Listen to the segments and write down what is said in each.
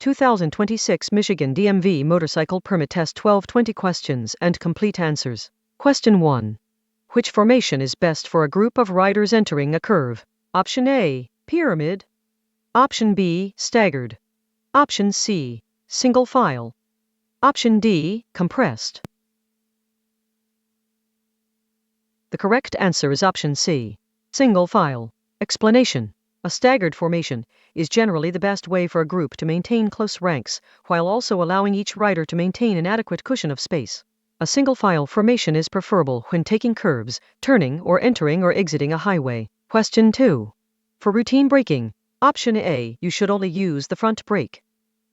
2026 Michigan DMV Motorcycle Permit Test 1220 questions and complete answers. Question 1. Which formation is best for a group of riders entering a curve? Option A, pyramid. Option B, staggered. Option C, single file. Option D, compressed. The correct answer is option C, single file. Explanation. A staggered formation is generally the best way for a group to maintain close ranks, while also allowing each rider to maintain an adequate cushion of space. A single file formation is preferable when taking curves, turning or entering or exiting a highway. Question 2. For routine braking, option A, you should only use the front brake.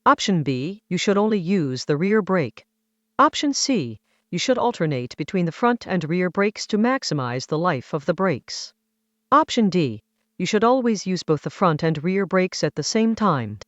Option B, you should only use the rear brake. Option C, you should alternate between the front and rear brakes to maximize the life of the brakes. Option D, you should always use both the front and rear brakes at the same time.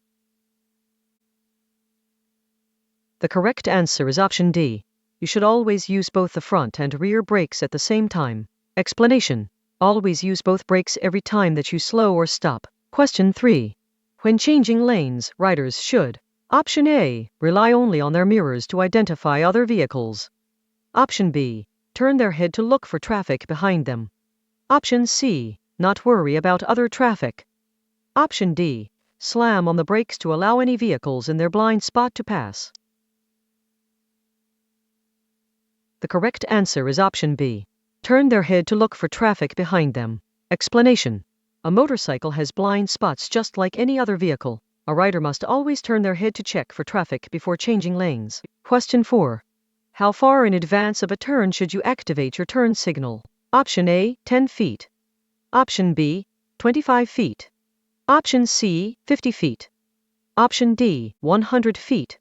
The correct answer is option D. You should always use both the front and rear brakes at the same time. Explanation. Always use both brakes every time that you slow or stop. Question 3. When changing lanes, riders should: option A, rely only on their mirrors to identify other vehicles. Option B, turn their head to look for traffic behind them. Option C, not worry about other traffic. Option D, slam on the brakes to allow any vehicles in their blind spot to pass. The correct answer is option B, turn their head to look for traffic behind them. Explanation. A motorcycle has blind spots just like any other vehicle. A rider must always turn their head to check for traffic before changing lanes. Question 4. How far in advance of a turn should you activate your turn signal? Option A, 10 feet. Option B, 25 feet. Option C, 50 feet. Option D, 100 feet.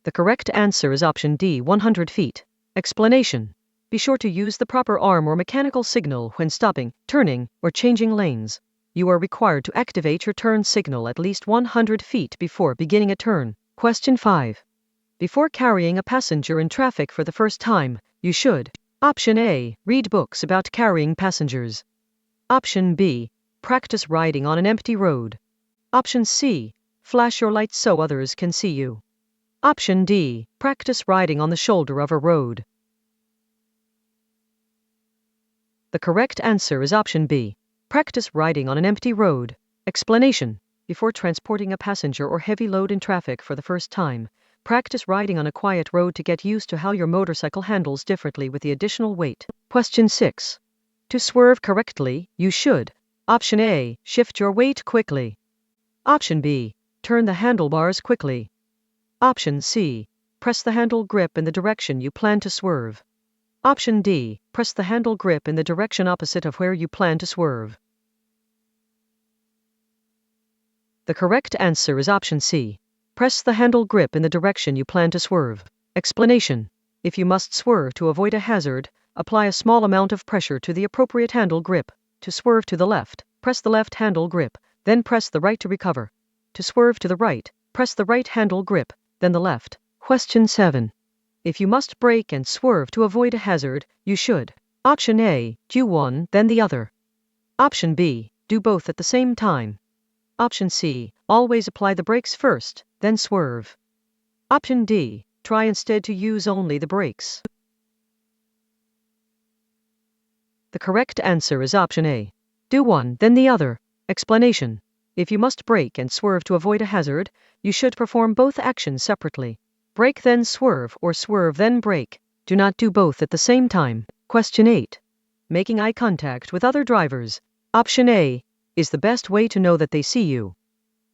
The correct answer is option D, 100 feet. Explanation. Be sure to use the proper arm or mechanical signal when stopping, turning, or changing lanes. You are required to activate your turn signal at least 100 feet before beginning a turn. Question 5. Before carrying a passenger in traffic for the first time, you should: option A, read books about carrying passengers. Option B, practice riding on an empty road. Option C, flash your lights so others can see you. Option D, practice riding on the shoulder of a road. The correct answer is option B, practice riding on an empty road. Explanation. Before transporting a passenger or heavy load in traffic for the first time, practice riding on a quiet road to get used to how your motorcycle handles differently with the additional weight. Question 6. To swerve correctly, you should: option A, shift your weight quickly. Option B, turn the handlebars quickly. Option C, press the handle grip in the direction you plan to swerve. Option D, press the handle grip in the direction opposite of where you plan to swerve. The correct answer is option C, press the handle grip in the direction you plan to swerve. Explanation. If you must swerve to avoid a hazard, apply a small amount of pressure to the appropriate handle grip. To swerve to the left, press the left handle grip, then press the right to recover. To swerve to the right, press the right handle grip, then the left. Question 7. If you must brake and swerve to avoid a hazard, you should: option A, do one, then the other. Option B, do both at the same time. Option C, always apply the brakes first, then swerve. Option D, try instead to use only the brakes. The correct answer is option A, do one, then the other. Explanation. If you must brake and swerve to avoid a hazard, you should perform both actions separately. Brake then swerve or swerve then brake. Do not do both at the same time. Question 8. Making eye contact with other drivers. Option A, is the best way to know that they see you.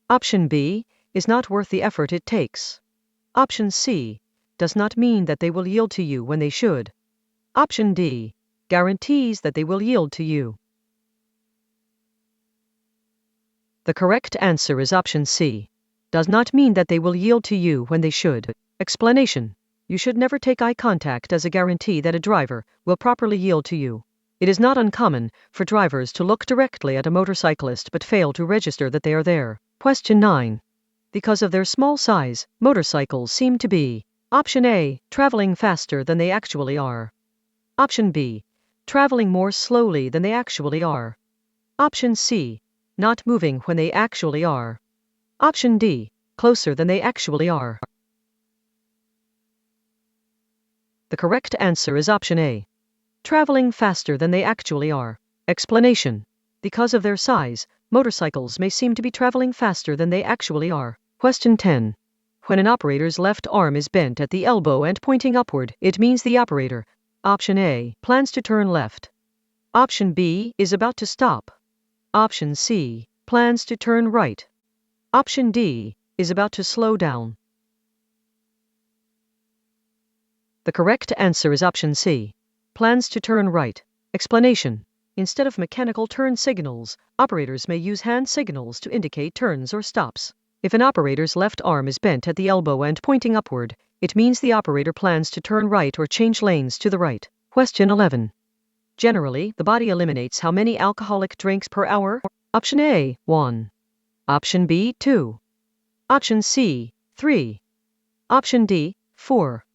Option B, is not worth the effort it takes. Option C, does not mean that they will yield to you when they should. Option D, guarantees that they will yield to you. The correct answer is option C, does not mean that they will yield to you when they should. Explanation. You should never take eye contact as a guarantee that a driver will properly yield to you. It is not uncommon for drivers to look directly at a motorcyclist but fail to register that they are there. Question 9. Because of their small size, motorcycles seem to be: option A, traveling faster than they actually are. Option B, traveling more slowly than they actually are. Option C, not moving when they actually are. Option D, closer than they actually are. The correct answer is option A, traveling faster than they actually are. Explanation: because of their size, motorcycles may seem to be traveling faster than they actually are. Question 10. When an operator's left arm is bent at the elbow and pointing upward, it means the operator, option A, plans to turn left. Option B, is about to stop. Option C, plans to turn right. Option D, is about to slow down. The correct answer is option C, plans to turn right. Explanation: instead of mechanical turn signals, operators may use hand signals to indicate turns or stops. If an operator's left arm is bent at the elbow and pointing upward, it means the operator plans to turn right or change lanes to the right. Question 11. Generally, the body eliminates how many alcoholic drinks per hour? Option A, 1. Option B, 2. Option C, 3. Option D, 4.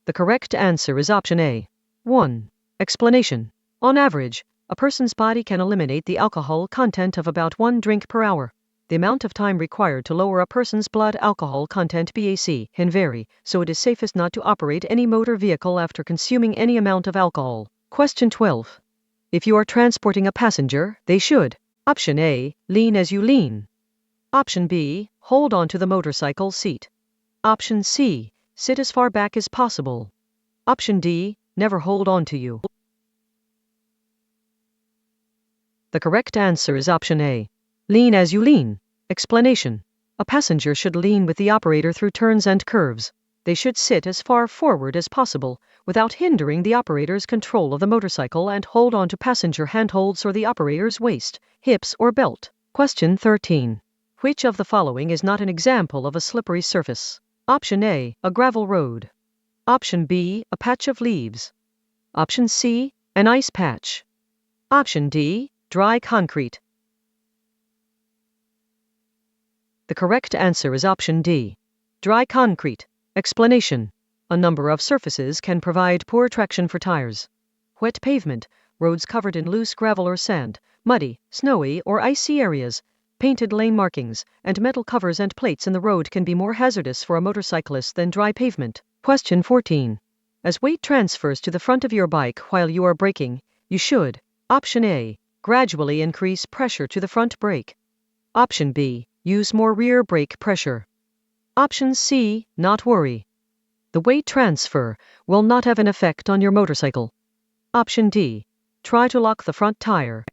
The correct answer is option A, 1. Explanation: on average, a person's body can eliminate the alcohol content of about 1 drink per hour. The amount of time required to lower a person's blood alcohol content (BAC) can vary, so it is safest not to operate any motor vehicle after consuming any amount of alcohol. Question 12. If you are transporting a passenger, they should: option A, lean as you lean. Option B, hold on to the motorcycle seat. Option C, sit as far back as possible. Option D, never hold on to you. The correct answer is option A, lean as you lean. Explanation: a passenger should lean with the operator through turns and curves. They should sit as far forward as possible, without hindering the operator's control of the motorcycle, and hold on to passenger handholds or the operator's waist, hips, or belt. Question 13. Which of the following is not an example of a slippery surface? Option A, a gravel road. Option B, a patch of leaves. Option C, an ice patch. Option D, dry concrete. The correct answer is option D, dry concrete. Explanation: a number of surfaces can provide poor traction for tires. Wet pavement, roads covered in loose gravel or sand, muddy, snowy, or icy areas, painted lane markings, and metal covers and plates in the road can be more hazardous for a motorcyclist than dry pavement. Question 14. As weight transfers to the front of your bike while you are braking, you should: option A, gradually increase pressure to the front brake. Option B, use more rear brake pressure. Option C, not worry. The weight transfer will not have an effect on your motorcycle. Option D, try to lock the front tire.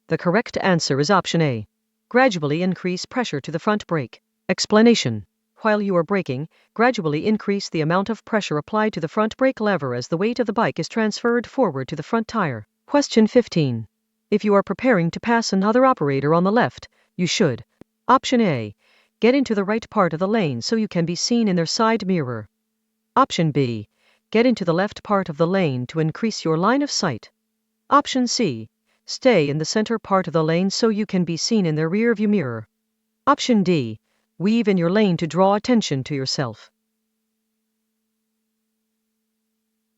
The correct answer is option A, gradually increase pressure to the front brake. Explanation: while you are braking, gradually increase the amount of pressure applied to the front brake lever as the weight of the bike is transferred forward to the front tire. Question 15. If you are preparing to pass another operator on the left, you should: option A, get into the right part of the lane so you can be seen in their side mirror. Option B, get into the left part of the lane to increase your line of sight. Option C, stay in the center part of the lane so you can be seen in their rear view mirror. Option D, weave in your lane to draw attention to yourself.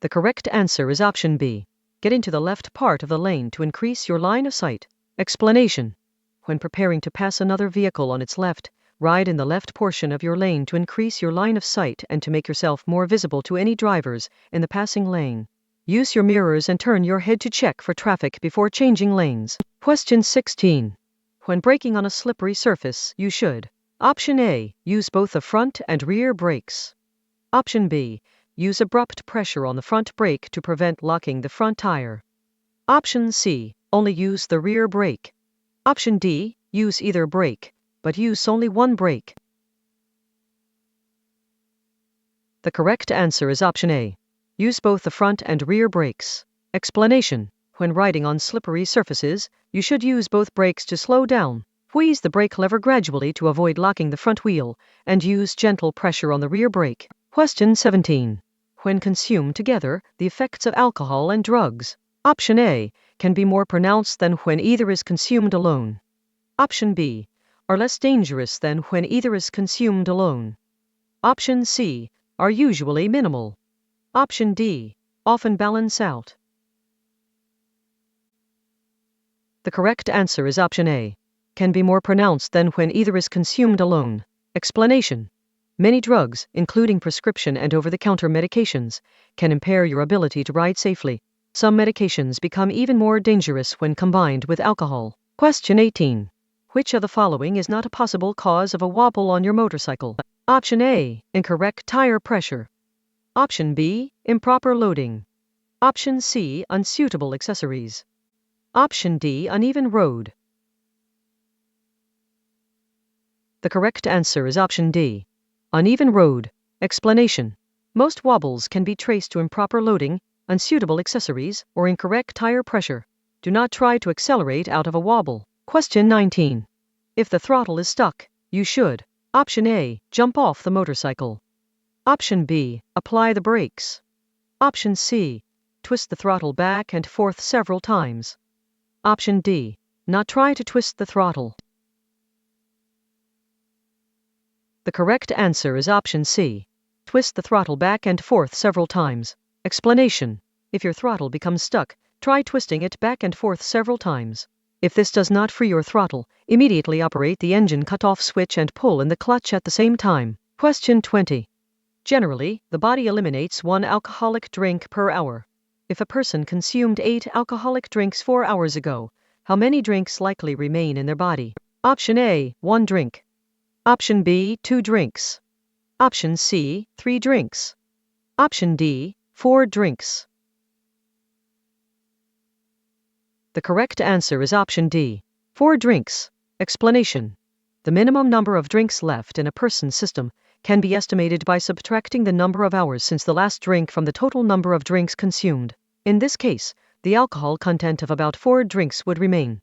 The correct answer is option B, get into the left part of the lane to increase your line of sight. Explanation: when preparing to pass another vehicle on its left, ride in the left portion of your lane to increase your line of sight and to make yourself more visible to any drivers in the passing lane. Use your mirrors and turn your head to check for traffic before changing lanes. Question 16. When braking on a slippery surface, you should: option A, use both the front and rear brakes. Option B, use abrupt pressure on the front brake to prevent locking the front tire. Option C, only use the rear brake. Option D, use either brake, but use only one brake. The correct answer is option A, use both the front and rear brakes. Explanation: when riding on slippery surfaces, you should use both brakes to slow down. Squeeze the brake lever gradually to avoid locking the front wheel, and use gentle pressure on the rear brake. Question 17. When consumed together, the effects of alcohol and drugs, option A, can be more pronounced than when either is consumed alone. Option B, are less dangerous than when either is consumed alone. Option C, are usually minimal. Option D, often balance out. The correct answer is option A. Can be more pronounced than when either is consumed alone. Explanation. Many drugs, including prescription and over-the-counter medications, can impair your ability to ride safely. Some medications become even more dangerous when combined with alcohol. Question 18. Which of the following is not a possible cause of a wobble on your motorcycle? Option A. Incorrect tire pressure. Option B. Improper loading. Option C. Unsuitable accessories. Option D. Uneven road. The correct answer is option D. Uneven road. Explanation. Most wobbles can be traced to improper loading, unsuitable accessories, or incorrect tire pressure. Do not try to accelerate out of a wobble. Question 19. If the throttle is stuck, you should. Option A. Jump off the motorcycle. Option B. Apply the brakes. Option C. Twist the throttle back and forth several times. Option D. Not try to twist the throttle. The correct answer is option C. Twist the throttle back and forth several times. Explanation. If your throttle becomes stuck, try twisting it back and forth several times. If this does not free your throttle, immediately operate the engine cutoff switch and pull in the clutch at the same time. Question 20. Generally, the body eliminates 1 alcoholic drink per hour. If a person consumed 8 alcoholic drinks 4 hours ago, how many drinks likely remain in their body? Option A. 1 drink. Option B. 2 drinks. Option C. 3 drinks. Option D. 4 drinks. The correct answer is option D. 4 drinks. Explanation. The minimum number of drinks left in a person's system can be estimated by subtracting the number of hours since the last drink from the total number of drinks consumed. In this case, the alcohol content of about 4 drinks would remain.